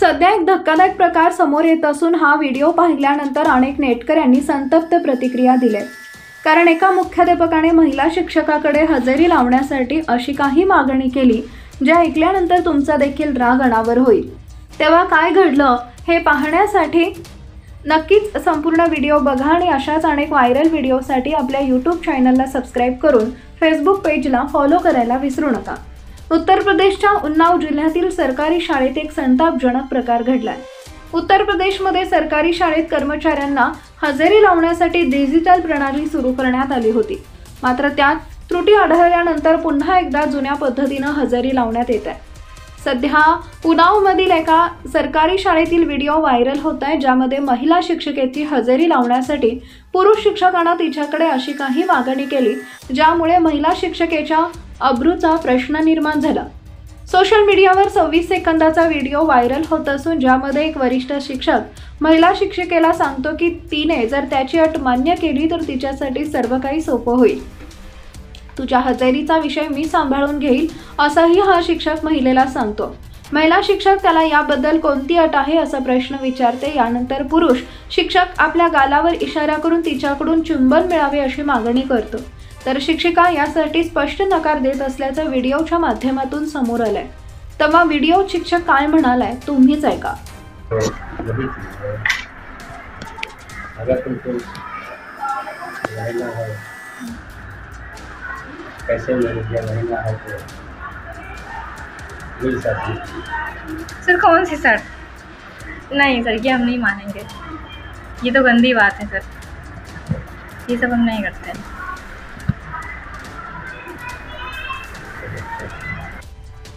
सध्या एक धक्कादायक प्रकार समोर येत असून हा व्हिडिओ पाहिल्यानंतर अनेक नेटकऱ्यांनी संतप्त प्रतिक्रिया दिल्या। कारण एका मुख्याध्यापकाने महिला शिक्षकाकडे हजेरी लावण्यासाठी अशी काही मागणी केली जे ऐकल्यानंतर तुमचा देखील राग अनावर होईल। तेव्हा काय घडलं हे पाहण्यासाठी नक्कीच संपूर्ण व्हिडिओ बघा आणि अशाच अनेक व्हायरल व्हिडिओसाठी आपल्या YouTube चॅनलला सबस्क्राइब करून फेसबुक पेजला फॉलो करायला विसरू नका। उत्तर प्रदेशच्या उन्नाव जिल्ह्यातील सरकारी शाळेत एक संतापजनक प्रकार घडलाय। उत्तर प्रदेशमध्ये सरकारी शाळेत कर्मचाऱ्यांना हजेरी लावण्यासाठी डिजिटल प्रणाली सुरू करण्यात आली होती। मात्र त्यात त्रुटी आढळल्यानंतर पुन्हा एकदा जुन्या पद्धतीने हजेरी लावण्यात येत आहे। सध्या उन्नावमधील एका सरकारी शाळेतील व्हिडिओ व्हायरल होत आहे, ज्यामध्ये महिला शिक्षकेची हजेरी लावण्यासाठी पुरुष शिक्षकांना तिच्याकडे अशी काही मागणी केली ज्यामुळे महिला शिक्षकेच्या अब्रूचा प्रश्न निर्माण झाला। सोशल मीडियावर 26 सेकंदाचा व्हिडिओ व्हायरल होत असून ज्यामध्ये एक वरिष्ठ शिक्षक महिला शिक्षिकेला सांगतो की तिने जर त्याची अट मान्य केली तर तिच्यासाठी सर्व काही सोपं होईल। तुझ्या हजेरीचा विषय मी सांभाळून घेईल असंही हा शिक्षक महिलेला सांगतो। महिला शिक्षक त्याला याबद्दल कोणती अट आहे असा प्रश्न विचारते। यानंतर पुरुष शिक्षक आपल्या गालावर इशारा करून तिच्याकडून चुंबन मिळावे अशी मागणी करतो, तर शिक्षिका यासाठी स्पष्ट नकार देत असल्याचं व्हिडिओच्या माध्यमातून समोर आलंय। तेव्हा व्हिडिओ शिक्षक काय म्हणालाय तुम्हीच ऐका। कैसे महिला है तो सर कौन सी सर? नहीं सर, ये हम नहीं मानेंगे। ये तो गंदी बात है सर, ये सब हम नहीं करते।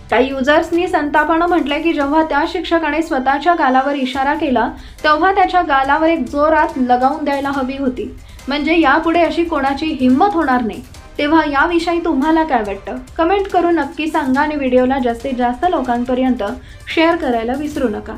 काही युजर्सनी संतापानं म्हटलंय की जेव्हा त्या शिक्षकाने स्वतःच्या गालावर इशारा केला तेव्हा त्याच्या गालावर एक जोरात लगावून द्यायला हवी होती, म्हणजे यापुढे अशी कोणाची हिंमत होणार नाही। तेव्हा याविषयी तुम्हाला काय वाटतं कमेंट करून नक्की सांगा आणि व्हिडिओला जास्तीत जास्त लोकांपर्यंत शेअर करायला विसरू नका।